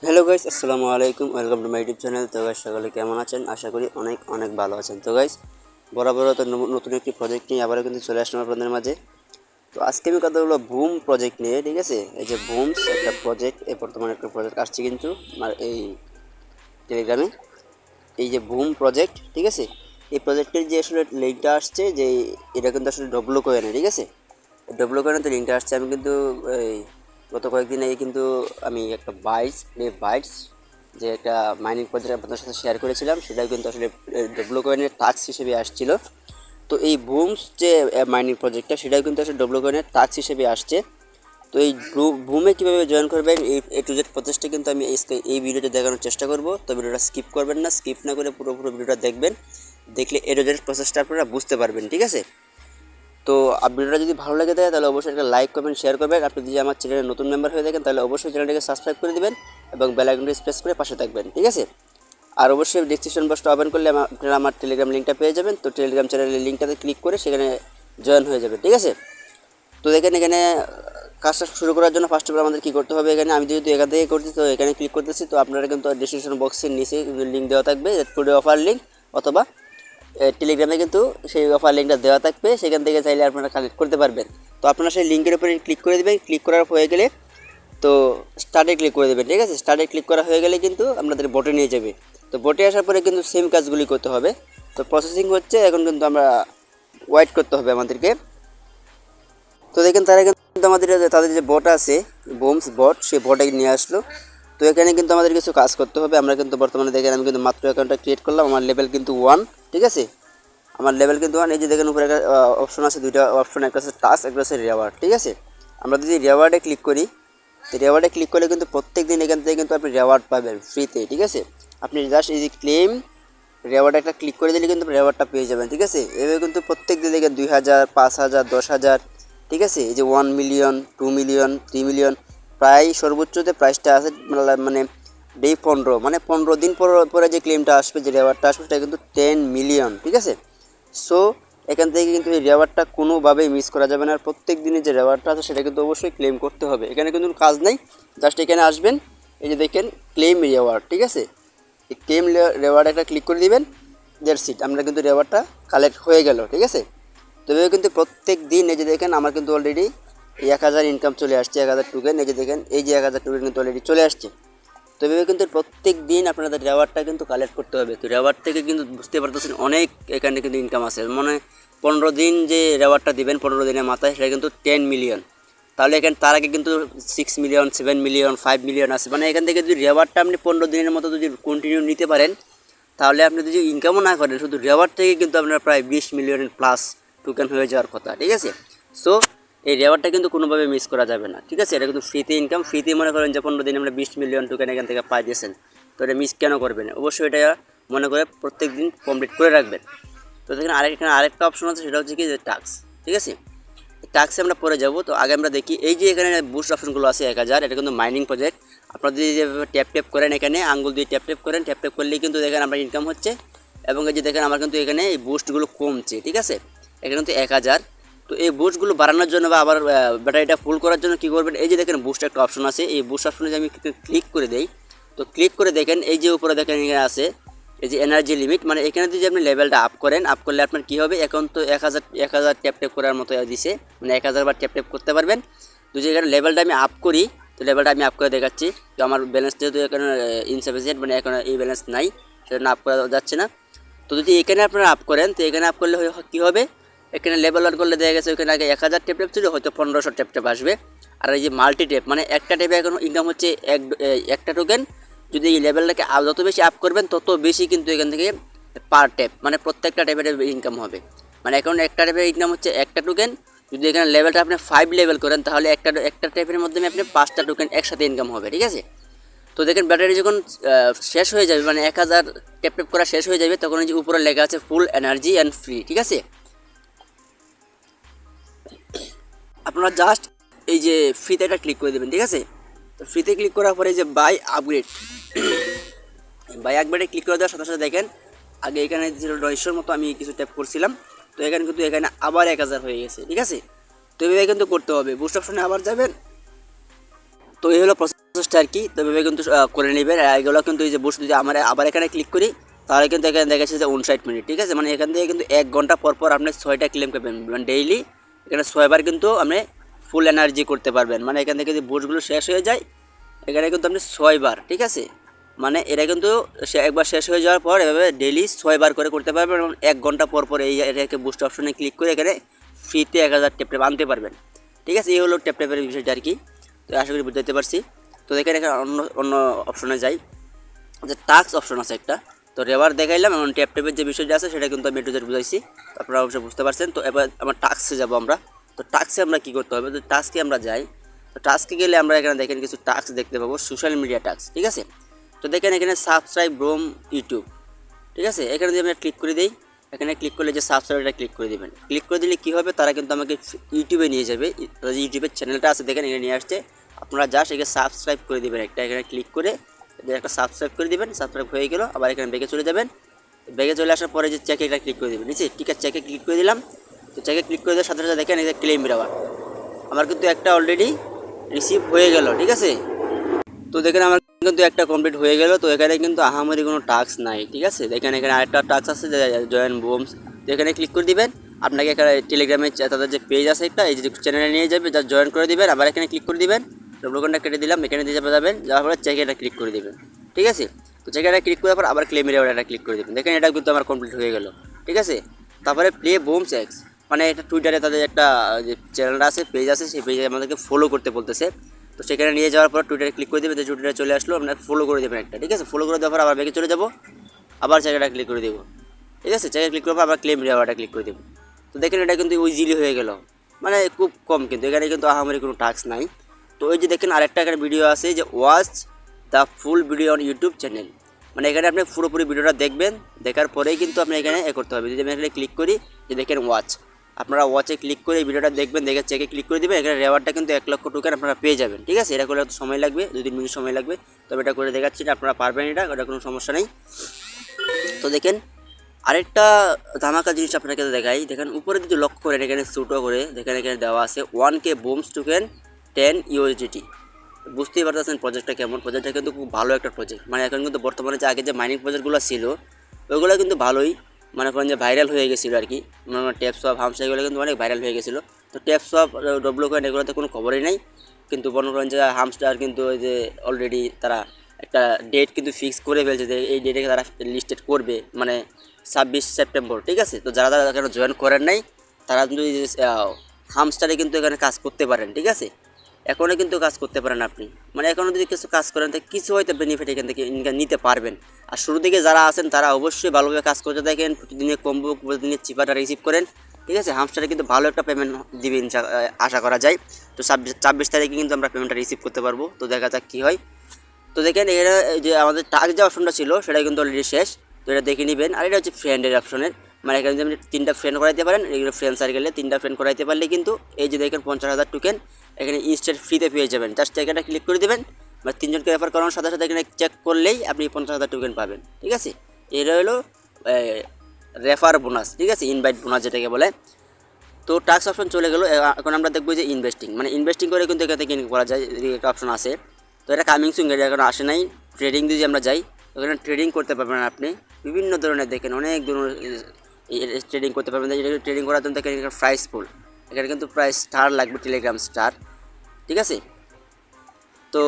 Hello guys, আসসালামু আলাইকুম। Welcome to my YouTube channel. তো গাইস, সকলে কেমন আছেন? আশা করি অনেক অনেক ভালো আছেন। তো গাইস, বরাবরও তো নতুন একটি প্রজেক্ট নিয়ে আবারও কিন্তু চলে আসলাম আপনাদের মাঝে। তো আজকে আমি কথা বলবো বুম প্রজেক্ট নিয়ে, ঠিক আছে? এই যে বুমস একটা প্রজেক্ট, বর্তমানে একটা প্রজেক্ট আসছে কিন্তু আমার এই টেলিগ্রামে, এই যে বুম প্রজেক্ট, ঠিক আছে? এই প্রজেক্টের যে আসলে লিঙ্কটা আসছে, যে এটা কিন্তু আসলে ডব্লু কয়েনে, ঠিক আছে? ডব্লু কয়েনে তো লিঙ্কটা আসছে। আমি কিন্তু এই গত কয়েকদিন আগে কিন্তু আমি একটা বাইটস যে একটা মাইনিং প্রজেক্ট আপনাদের সাথে শেয়ার করেছিলাম, সেটাও কিন্তু আসলে ডব্লু কয়েনের টাস্ক হিসেবে আসছিল। তো এই বুমস যে মাইনিং প্রজেক্টটা, সেটাও কিন্তু আসলে ডব্লু কয়েনের টাস্ক হিসেবে আসছে। তো এই বুমে কীভাবে জয়েন করবেন, এই এ টু জেড প্রসেসটা কিন্তু আমি এই ভিডিওতে দেখানোর চেষ্টা করব। তো ভিডিওটা স্কিপ করবেন না, স্কিপ না করে পুরো ভিডিওটা দেখবেন। দেখলে এ টু জেড প্রসেসটা আপনারা বুঝতে পারবেন, ঠিক আছে? তো ভিডিওটা যদি ভালো লাগে থাকে তাহলে অবশ্যই একটা লাইক করবেন, শেয়ার করবেন। আপনি যদি আমার চ্যানেলে নতুন মেম্বার হয়ে থাকেন তাহলে অবশ্যই চ্যানেলটাকে সাবস্ক্রাইব করে দিবেন এবং বেল আইকনটি প্রেস করে পাশে থাকবেন, ঠিক আছে? আর অবশ্যই ডিসক্রিপশন বক্সটা ওপেন করলে আপনারা আমার টেলিগ্রাম লিঙ্কটা পেয়ে যাবেন। তো টেলিগ্রাম চ্যানেলের লিঙ্কটাতে ক্লিক করে সেখানে জয়েন হয়ে যাবে, ঠিক আছে? তো দেখেন, এখানে কাজটা শুরু করার জন্য ফার্স্ট অফ অল আমাদের কী করতে হবে, এখানে আমি যেহেতু এখান থেকে করছি তো এখানে ক্লিক করতেছি। তো আপনারা কিন্তু ডিসক্রিপশন বক্সের নিচে লিঙ্ক দেওয়া থাকবে, টুডে অফার লিঙ্ক, অথবা টেলিগ্রামে কিন্তু সেই অফার লিঙ্কটা দেওয়া থাকবে, সেখান থেকে চাইলে আপনারা কালেক্ট করতে পারবেন। তো আপনারা সেই লিঙ্কের উপরে ক্লিক করে দেবেন। ক্লিক করার হয়ে গেলে তো স্টার্টে ক্লিক করে দেবেন, ঠিক আছে? স্টার্টে ক্লিক করা হয়ে গেলে কিন্তু আপনাদের বোটে নিয়ে যাবে। তো বোটে আসার পরে কিন্তু সেম কাজগুলি করতে হবে। তো প্রসেসিং হচ্ছে এখন, কিন্তু আমরা ওয়েট করতে হবে আমাদেরকে। তো দেখেন, তারা কিন্তু আমাদের তাদের যে বট আছে, বুমস বট, সেই বটে নিয়ে আসলো। তো এখানে কিন্তু আমাদের কিছু কাজ করতে হবে। আমরা কিন্তু বর্তমানে দেখেন আমি কিন্তু মাত্র অ্যাকাউন্টটা ক্রিয়েট করলাম, আমার লেভেল কিন্তু 1, ঠিক আছে? আমার লেভেল কিন্তু 1। এই যে দেখেন উপরে একটা অপশন আছে, দুইটা অপশন, একটা আছে টাস্ক, একটা আছে রিওয়ার্ড, ঠিক আছে? আমরা যদি রিওয়ার্ডে ক্লিক করি, তো রিওয়ার্ডে ক্লিক করলে কিন্তু প্রত্যেক দিন এখান থেকে কিন্তু আপনি রিওয়ার্ড পাবেন ফ্রিতে, ঠিক আছে? আপনি জাস্ট এই যে ক্লেম রিওয়ার্ড একটা ক্লিক করে দিলে কিন্তু রিওয়ার্ডটা পেয়ে যাবেন, ঠিক আছে? এভাবে কিন্তু প্রত্যেক দিন দেখেন 2000, 5000, 10,000, ঠিক আছে? এই যে 1 মিলিয়ন, 2 মিলিয়ন, 3 মিলিয়ন, প্রায় সর্বোচ্চতে প্রাইসটা আছে মানে ডে 15, মানে 15 দিন পরে যে ক্লেমটা আসবে, যে রিওয়ার্ডটা আসবে, সেটা কিন্তু 10 মিলিয়ন, ঠিক আছে? সো এখান থেকে কিন্তু এই রিওয়ার্ডটা কোনোভাবেই মিস করা যাবে না। আর প্রত্যেক দিনের যে রিওয়ার্ডটা আছে সেটা কিন্তু অবশ্যই ক্লেম করতে হবে। এখানে কিন্তু কাজ নেই, জাস্ট এখানে আসবেন, এই যে দেখেন ক্লেম রিওয়ার্ড, ঠিক আছে? এই ক্লেম রিওয়ার্ড একটা ক্লিক করে দিবেন, দ্যাটস ইট, আমরা কিন্তু রিওয়ার্ডটা কালেক্ট হয়ে গেল, ঠিক আছে? তবে কিন্তু প্রত্যেক দিন এই যে দেখেন আমার কিন্তু অলরেডি এই 1000 ইনকাম চলে আসছে, 1000 টোকেন। এই যে দেখেন, এই যে 1000 টোকেন কিন্তু অলরেডি চলে আসছে। তো এভাবে কিন্তু প্রত্যেক দিন আপনাদের রেওয়ার্ডটা কিন্তু কালেক্ট করতে হবে। তো রেওয়ার্ড থেকে কিন্তু বুঝতে পারতেছেন অনেক এখানে কিন্তু ইনকাম আছে। মানে 15 দিন যে রেওয়ার্ডটা দিবেন, 15 দিনের মাথায়, সেটা কিন্তু 10 মিলিয়ন। তাহলে এখানে তার আগে কিন্তু 6 মিলিয়ন, 7 মিলিয়ন, 5 মিলিয়ন আছে। মানে এখান থেকে যদি রেওয়ার্ডটা আপনি 15 দিনের মতো যদি কন্টিনিউ নিতে পারেন, তাহলে আপনি যদি ইনকামও না করেন, শুধু রেওয়ার্ড থেকে কিন্তু আপনার প্রায় 20 মিলিয়নের প্লাস টোকেন হয়ে যাওয়ার কথা, ঠিক আছে? সো এই রেওয়ার্ডটা কিন্তু কোনোভাবে মিস করা যাবে না, ঠিক আছে? এটা কিন্তু ফ্রিতে ইনকাম, ফ্রিতে মনে করেন যে 15 দিনে আমরা 20 মিলিয়ন টোকেন এখান থেকে পাই দিয়েছেন। তো এটা মিস কেন করবেন? অবশ্যই এটা মনে করে প্রত্যেক দিন কমপ্লিট করে রাখবেন। তো দেখেন এখানে আরেকটা অপশন আছে, সেটা হচ্ছে কি যে টাস্ক, ঠিক আছে? টাস্কে আমরা পরে যাব। তো আগে আমরা দেখি এই যে এখানে বুস্ট অপশনগুলো আছে 1000, এটা কিন্তু মাইনিং প্রজেক্ট। আপনারা যদি ট্যাপ করেন, এখানে আঙ্গুল দিয়ে ট্যাপ করেন, ট্যাপ করলেই কিন্তু দেখেন আমরা ইনকাম হচ্ছে। এবং এই যে দেখেন আমার কিন্তু এখানে এই বুস্টগুলো কমছে, ঠিক আছে? এখানে কিন্তু 1000। তো এই বুস্টগুলো বাড়ানোর জন্য বা আবার ব্যাটারিটা ফুল করার জন্য কী করবেন, এই যে দেখেন বুস্ট একটা অপশন আছে, এই বুস্ট অপশনে যদি আমি ক্লিক করে দেই, তো ক্লিক করে দেখেন এই যে উপরে দেখেন এখানে আছে এই যে এনার্জি লিমিট। মানে এখানে যদি আপনি লেভেলটা আপ করেন, আপ করলে আপনার কী হবে, এখন তো 1000 ট্যাপ করার মতো দিছে, মানে 1000 বার ট্যাপ করতে পারবেন। যদি এখানে লেভেলটা আমি আপ করি, তো লেভেলটা আমি আপ করে দেখাচ্ছি। তো আমার ব্যালেন্স যেহেতু এখানে ইনসাফিসিয়েন্ট, মানে এখন এই ব্যালেন্স নাই, সেজন্য আপ করা যাচ্ছে না। তো যদি এখানে আপনারা আপ করেন, তো এখানে আপ করলে কী হবে, এখানে লেভেল 1 করলে দেখা গেছে ওখানে আগে 1000 ট্যাপ ছিল, হয়তো 1500 ট্যাপ আসবে। আর এই যে মাল্টি ট্যাপ, মানে একটা ট্যাপে এখন ইনকাম হচ্ছে একটা টোকেন। যদি এই লেভেলটাকে যত বেশি আপ করবেন তত বেশি কিন্তু এখান থেকে পার ট্যাপ, মানে প্রত্যেকটা ট্যাপের ইনকাম হবে। মানে এখন একটা ট্যাপের ইনকাম হচ্ছে একটা টোকেন। যদি এখানে লেভেলটা আপনি 5 লেভেল করেন, তাহলে একটা ট্যাপের মাধ্যমে আপনি 5টা টোকেন একসাথে ইনকাম হবে, ঠিক আছে? তো দেখেন ব্যাটারি যখন শেষ হয়ে যাবে, মানে 1000 ট্যাপ করা শেষ হয়ে যাবে, তখন এই যে উপরে লেখা আছে ফুল এনার্জি অ্যান্ড ফ্রি, ঠিক আছে? আপনারা জাস্ট এই যে ফ্রিতে একটা ক্লিক করে দেবেন, ঠিক আছে? তো ফ্রিতে ক্লিক করার পরে যে বাই আপগ্রেড, বাই আপগ্রেডে ক্লিক করে দেওয়ার সাথে সাথে দেখেন আগে এখানে ছিল 900 মতো, আমি কিছু ট্যাপ করছিলাম। তো এখানে কিন্তু এখানে আবার 1000 হয়ে গেছে, ঠিক আছে? তো এইভাবে কিন্তু করতে হবে। বুস্ট অপশনে আবার যাবেন, তো এই হলো প্রসেসটা আর কি। তো এভাবে কিন্তু করে নেবেন। এগুলো কিন্তু এই যে বুস্ট যদি আমরা আবার এখানে ক্লিক করি তাহলে কিন্তু এখানে দেখাচ্ছে যে 59 মিনিট, ঠিক আছে। মানে এখান থেকে কিন্তু 1 ঘন্টা পর পর আপনি 6টা ক্লেম করবেন, মানে ডেইলি এখানে 6বার কিন্তু আপনি ফুল এনার্জি করতে পারবেন। মানে এখান থেকে যদি বুস্টগুলো শেষ হয়ে যায় এখানে কিন্তু আপনি 6বার, ঠিক আছে। মানে এটা কিন্তু একবার শেষ হয়ে যাওয়ার পর এভাবে ডেইলি 6বার করে করতে পারবেন এবং 1 ঘন্টা পর পর এই এটাকে বুস্ট অপশনে ক্লিক করে এখানে ফ্রিতে 1000 ট্যাপ আনতে পারবেন, ঠিক আছে। এই হলো ট্যাপের বিষয়টা আর কি। তো আশা করি বুঝতে পারছি। তো দেখেন এখানে অন্য অপশনে যাই, যে টাস্ক অপশন আছে একটা। তো রেবার দেখাইলাম এবং ট্যাপের যে বিষয়টা আছে সেটা কিন্তু আমি একটু বুঝাইছি, তো আপনারা অবশ্যই বুঝতে পারছেন। তো এবার আমার টাস্কে যাবো আমরা। তো টাস্কে আমরা কী করতে হবে, তো টাস্কে আমরা যাই। তো টাস্কে গেলে আমরা এখানে দেখেন কিছু টাস্ক দেখতে পাবো, সোশ্যাল মিডিয়া টাস্ক, ঠিক আছে। তো দেখেন এখানে সাবস্ক্রাইব ব্রোম ইউটিউব, ঠিক আছে। এখানে যদি আমরা ক্লিক করে দিই, এখানে ক্লিক করলে যে সাবস্ক্রাইবটা ক্লিক করে দেবেন। ক্লিক করে দিলে কী হবে, তারা কিন্তু আমাকে ইউটিউবে নিয়ে যাবে। ইউটিউবের চ্যানেলটা আছে দেখেন এখানে নিয়ে আসছে। আপনারা জাস্ট এখানে সাবস্ক্রাইব করে দেবেন একটা, এখানে ক্লিক করে একটা সাবস্ক্রাইব করে দেবেন। সাবস্ক্রাইব হয়ে গেল, আবার এখানে ব্যাগে চলে যাবেন। ব্যাগে চলে আসার পরে যে চেকে এটা ক্লিক করে দেবেন, নিচে ঠিক আছে। চেকে ক্লিক করে দিলাম। তো চেকে ক্লিক করে দেওয়ার সাথে সাথে দেখেন এই যে ক্লেম রেওয়ার্ড আমার কিন্তু একটা অলরেডি রিসিভ হয়ে গেল, ঠিক আছে। তো দেখেন আমার কিন্তু একটা কমপ্লিট হয়ে গেল। তো এখানে কিন্তু আহামরি কোনো টাস্ক নাই, ঠিক আছে। দেখেন এখানে আরেকটা টাস্ক আছে যে জয়েন বুমস, তো এখানে ক্লিক করে দিবেন। আপনাকে এখানে টেলিগ্রামে তাদের যে পেজ আছে একটা, এই যে চ্যানেলে নিয়ে যাবে, যা জয়েন করে দিবেন। আবার এখানে ক্লিক করে দিবেন, লোকনটা কেটে দিলাম, এখানে দিয়ে যাবেন, যাওয়ার পরে চেক এটা ক্লিক করে দেবেন, ঠিক আছে। তো চেক এটা ক্লিক করার পর আবার ক্লেমের এটা ক্লিক করে দেবেন। দেখেন এটা কিন্তু আমার কমপ্লিট হয়ে গেল, ঠিক আছে। তারপরে প্লে বুমস এক্স, মানে এটা টুইটারে তাদের একটা যে চ্যানেলটা আছে, পেজ আছে, সেই পেজে আমাদেরকে ফলো করতে বলতেছে। তো সেখানে নিয়ে যাওয়ার পর টুইটারে ক্লিক করে দেবেন, যে টুইটারে চলে আসলো, আপনার ফলো করে দেবেন একটা, ঠিক আছে। ফলো করে দেওয়ার পর আবার ব্যাগে চলে যাবো, আবার জায়গাটা ক্লিক করে দেবো, ঠিক আছে। জায়গায় ক্লিক করার পর আবার ক্লেম রেওয়ার্ডটা ক্লিক করে দেবো। তো দেখেন এটা কিন্তু ইজিলি হয়ে গেল, মানে খুব কম, কিন্তু এখানে কিন্তু আহামরি কোনো টাস্ক নাই। তো ওই যে দেখেন আরেকটা এখানে ভিডিও আছে যে watch the full video on YouTube channel, মানে এখানে আপনি পুরোপুরি ভিডিওটা দেখবেন, দেখার পরেই কিন্তু আপনি এখানে করতে হবে। যদি আমি এখানে ক্লিক করি, যে দেখেন ওয়াচ, আপনারা ওয়াচে ক্লিক করে এই ভিডিওটা দেখবেন, দেখে চেকে ক্লিক করে দেবেন। এখানে রেওয়ার্ডটা কিন্তু 1 লক্ষ টোকেন আপনারা পেয়ে যাবেন, ঠিক আছে। এটা করলে সময় লাগবে, 2-3 মিনিট সময় লাগবে, তবে এটা করে দেখাচ্ছি না, আপনারা পারবেন, এটা কোনো সমস্যা নেই। তো দেখেন আরেকটা ধামাকা জিনিস আপনাকে দেখাই। দেখেন উপরে যদি লক্ষ্য করেন, এখানে ছোটো করে দেখেন এখানে দেওয়া আছে 1K বুমস টোকেন 10 USDT। বুঝতেই পারতেছেন প্রজেক্টটা কেমন। প্রজেক্টটা কিন্তু খুব ভালো একটা প্রজেক্ট, মানে এখন কিন্তু বর্তমানে যে আগে যে মাইনিং প্রজেক্টগুলো ছিল ওইগুলো কিন্তু ভালোই, মানে করেন যে ভাইরাল হয়ে গেছিলো আর কি। মানে ট্যাপসপ হামসা এগুলো কিন্তু অনেক ভাইরাল হয়ে গেছিলো। তো ট্যাপসপ ডব্লু কয়েন এগুলোতে কোনো খবরই নেই, কিন্তু মনে করেন যে হামস্টার কিন্তু ওই যে অলরেডি তারা একটা ডেট কিন্তু ফিক্স করে ফেলছে যে এই ডেটে তারা লিস্টেড করবে, মানে 26 সেপ্টেম্বর, ঠিক আছে। তো যারা যারা এখানে জয়েন করেন নাই তারা কিন্তু হামস্টারে কিন্তু এখানে কাজ করতে পারেন, ঠিক আছে। এখনও কিন্তু কাজ করতে পারেন আপনি, মানে এখনও যদি কিছু কাজ করেন তো কিছু হয়তো বেনিফিট এখান থেকে ইনকাম নিতে পারবেন। আর শুরু থেকে যারা আছেন তারা অবশ্যই ভালোভাবে কাজ করতে থাকেন, প্রতিদিনে কম্বো, প্রতিদিনে চিপাটা রিসিভ করেন, ঠিক আছে। হামস্টারে কিন্তু ভালো একটা পেমেন্ট দিবেন আশা করা যায়। তো 26 তারিখে কিন্তু আমরা পেমেন্টটা রিসিভ করতে পারবো। তো দেখা যাক কী হয়। তো দেখেন এখানে যে আমাদের টাস্ক যে অপশনটা ছিল সেটা কিন্তু অলরেডি শেষ। তো এটা দেখে নেবেন। আর এটা হচ্ছে ফ্রেন্ডের অপশনের, মানে এখানে যদি আপনি 3টা ফ্রেন্ড করাইতে পারেন, এগুলো ফ্রেন্ড সার্কেলে 3টা ফ্রেন্ড করাইতে পারলে কিন্তু এই যে দেখেন 50,000 টোকেন এখানে ইনস্ট্যান্ট ফ্রিতে পেয়ে যাবেন। জাস্ট এখানে ক্লিক করে দেবেন, মানে 3জনকে রেফার করানোর সাথে সাথে এখানে চেক করলেই আপনি 50,000 টোকেন পাবেন, ঠিক আছে। এটা হলো রেফার বোনাস, ঠিক আছে, ইনভাইট বোনাস যেটাকে বলে। তো টাস্ক অপশন চলে গেল। এখন আমরা দেখবো যে ইনভেস্টিং, মানে ইনভেস্টিং করে কিন্তু এখান থেকে ইনকাম করা যায়, একটা অপশন আছে। তো এটা কামিং সুন, এটা এখন আসে নাই। ট্রেডিং যদি আমরা যাই, ওখানে ট্রেডিং করতে পারবেন আপনি বিভিন্ন ধরনের, দেখেন অনেক ধরনের ট্রেডিং করতে পারবেন। ট্রেডিং করার জন্য দেখেন এখানে প্রাইস পুল, এখানে কিন্তু প্রাইস স্টার লাগবে, টেলিগ্রাম স্টার, ঠিক আছে। তো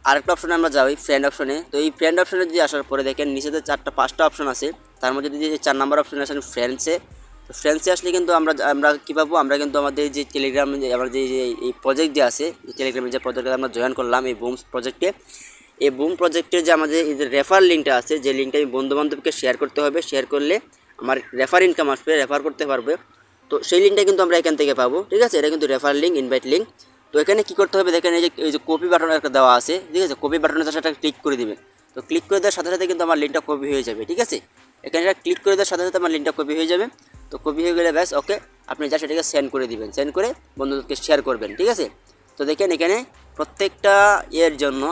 আরেকটা অপশনে আমরা যাই ফ্রেন্ড অপশনে। তো এই ফ্রেন্ড অপশনে যদি আসার পরে দেখেন নিচে যে 4-5টা অপশন আছে, তার মধ্যে যদি 4 নম্বর অপশনে আসেন ফ্রেন্ডসে। তো ফ্রেন্ডসে আসলে কিন্তু আমরা কী পাবো, আমরা কিন্তু আমাদের যে টেলিগ্রাম আমার যে এই প্রজেক্ট যে আছে, টেলিগ্রামের যে প্রজেক্টে আমরা জয়েন করলাম এই বুমস প্রজেক্টে, এই বুম প্রজেক্টের যে আমাদের এই যে রেফার লিঙ্কটা আছে, যে লিঙ্কটা আমি বন্ধুবান্ধবকে শেয়ার করতে হবে, শেয়ার করলে আমার রেফার ইনকাম আসবে, রেফার করতে পারবে। তো সেই লিঙ্কটা কিন্তু আমরা এখান থেকে পাবো, ঠিক আছে। এটা কিন্তু রেফার লিঙ্ক, ইনভাইট লিঙ্ক। তো এখানে কী করতে হবে দেখেন, এই যে কপি বাটন একটা দেওয়া আছে, ঠিক আছে। কপি বাটনের সাথে একটা ক্লিক করে দেবেন। তো ক্লিক করে দেওয়ার সাথে সাথে কিন্তু আমার লিঙ্কটা কপি হয়ে যাবে, ঠিক আছে। এখানে একটা ক্লিক করে দেওয়ার সাথে সাথে আমার লিঙ্কটা কপি হয়ে যাবে। তো কপি হয়ে গেলে ব্যাস ওকে, আপনি জাস্ট এটাকে সেন্ড করে দিবেন, সেন্ড করে বন্ধুদেরকে শেয়ার করবেন, ঠিক আছে। তো দেখেন এখানে প্রত্যেকটা এর জন্য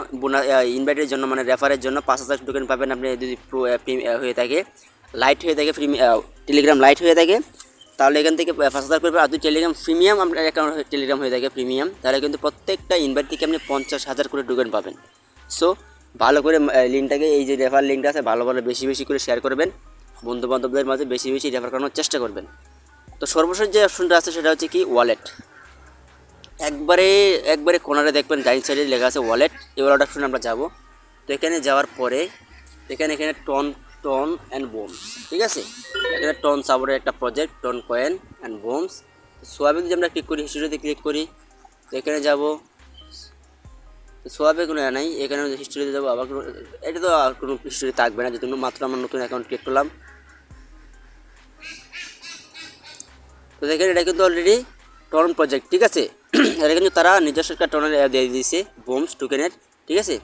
ইনভাইটের জন্য, মানে রেফারের জন্য 5,000 টোকেন পাবেন আপনি যদি প্রো হয়ে থাকে, লাইট হয়ে থাকে, টেলিগ্রাম লাইট হয়ে থাকে, তাহলে এখান থেকে 5,000 করে আর যদি টেলিগ্রাম প্রিমিয়াম আপনার অ্যাকাউন্ট টেলিগ্রাম হয়ে থাকে প্রিমিয়াম, তাহলে কিন্তু প্রত্যেকটা ইনভাইট থেকে আপনি 50,000 করে টোকেন পাবেন। সো ভালো করে লিঙ্কটাকে, এই যে রেফার লিঙ্কটা আছে, ভালো বেশি বেশি করে শেয়ার করবেন, বন্ধুবান্ধবদের মাঝে বেশি বেশি রেফার করানোর চেষ্টা করবেন। তো সর্বশেষ যে অপশনটা আছে সেটা হচ্ছে কি ওয়ালেট। একবারে কোনারে দেখবেন ডাইন সাইডে লেখা আছে ওয়ালেট। এই ওয়ালেট অপশনে আমরা যাব। তো এখানে যাওয়ার পরে এখানে টন অ্যান্ড বোমস, ঠিক আছে, এখানে টন সাপোর্টের একটা project, TON coin and bombs. সোয়াবে যদি আমরা ক্লিক করি, হিস্টোরিতে ক্লিক করি, তো এখানে যাব, সোয়াবে কোনো নাই, এখানে হিস্টোরিতে যাবো। আবার এটা তো আর কোনো হিস্টোরি থাকবে না, যেহেতু মাত্র আমার নতুন অ্যাকাউন্ট ক্লিক করলাম। তো দেখেন এটা কিন্তু অলরেডি টন প্রজেক্ট, ঠিক আছে। এটা কিন্তু তারা নিজস্ব একটা টনের দিয়ে দিয়েছে বোমস টোকেনের, ঠিক আছে।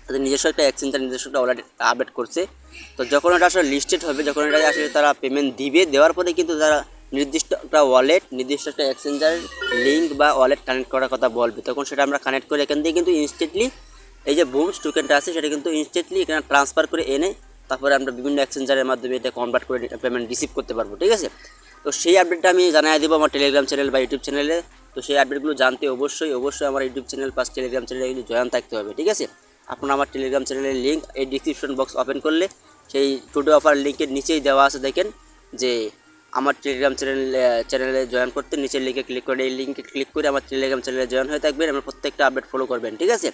তাদের নিজস্ব একটা এক্সচেঞ্জার, নিজস্ব একটা ওয়ালেট আপডেট করছে। তো যখন এটা আসলে লিস্টেড হবে, যখন এটা আসলে তারা পেমেন্ট দিবে, দেওয়ার পরে কিন্তু তারা নির্দিষ্ট একটা ওয়ালেট, নির্দিষ্ট একটা এক্সচেঞ্জার লিঙ্ক বা ওয়ালেট কানেক্ট করার কথা বলবে। তখন সেটা আমরা কানেক্ট করে এখান থেকে কিন্তু ইনস্ট্যান্টলি এই যে বুমস টোকেনটা আছে সেটা কিন্তু ইনস্ট্যান্টলি এখানে ট্রান্সফার করে এনে তারপরে আমরা বিভিন্ন এক্সচেঞ্জারের মাধ্যমে এটা কনভার্ট করে পেমেন্ট রিসিভ করতে পারবো, ঠিক আছে। তো সেই আপডেটটা আমি জানিয়ে দেবো আমার টেলিগ্রাম চ্যানেল বা ইউটিউব চ্যানেলে। তো সেই আপডেটগুলো জানতে অবশ্যই আমার ইউটিউব চ্যানেল প্লাস টেলিগ্রাম চ্যানেলে কিন্তু জয়েন থাকতে হবে, ঠিক আছে। আপনারা আমার টেলিগ্রাম চ্যানেলের লিঙ্ক এই ডিসক্রিপশন বক্স ওপেন করলে সেই টুডে অফার লিঙ্কের নিচেই দেওয়া আছে, দেখেন যে আমার টেলিগ্রাম চ্যানেলে জয়েন করতে নিচের লিঙ্কে ক্লিক করে, এই লিঙ্কে ক্লিক করে আমার টেলিগ্রাম চ্যানেলে জয়েন হয়ে থাকবেন, আমার প্রত্যেকটা আপডেট ফলো করবেন, ঠিক আছে।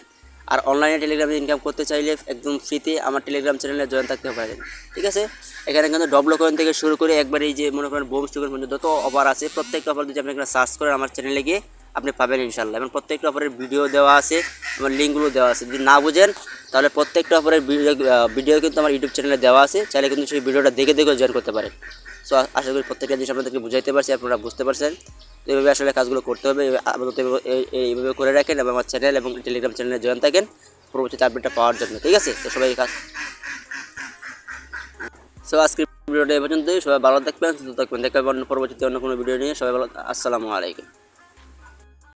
আর অনলাইনে টেলিগ্রামে ইনকাম করতে চাইলে একদম ফ্রিতে আমার টেলিগ্রাম চ্যানেলে জয়েন থাকতে পারেন, ঠিক আছে। এখানে কিন্তু ডবল কয়েন থেকে শুরু করে একবার এই যে মনে করেন বোমস টোকেন পর্যন্ত যত অফার আছে, প্রত্যেকটা অফার যদি আপনি এখানে সার্চ করেন আমার চ্যানেলে গিয়ে আপনি পাবেন ইনশাল্লাহ। এবং প্রত্যেকটা অফারের ভিডিও দেওয়া আছে, আমার লিঙ্কগুলো দেওয়া আছে। যদি না বুঝেন তাহলে প্রত্যেকটা অফারের ভিডিও কিন্তু আমার ইউটিউব চ্যানেলে দেওয়া আছে, চাইলে কিন্তু সেই ভিডিওটা দেখে জয়েন করতে পারেন। সো আশা করি প্রত্যেকটা জিনিস আপনাদেরকে বুঝাইতে পারছি, আপনারা বুঝতে পারছেন। তো এইভাবে আসলে কাজগুলো করতে হবে, এইভাবে করে রাখেন এবং আমার চ্যানেল এবং টেলিগ্রাম চ্যানেলে জয়েন থাকেন পরবর্তীতে আপডেটটা পাওয়ার জন্য, ঠিক আছে। তো সবাই সো আজকের ভিডিওটা এই পর্যন্তই। সবাই ভালো থাকবেন, সুস্থ থাকবেন, দেখা হবে পরবর্তীতে অন্য কোনো ভিডিও নিয়ে। সবাই ভালো, আসসালামু আলাইকুম।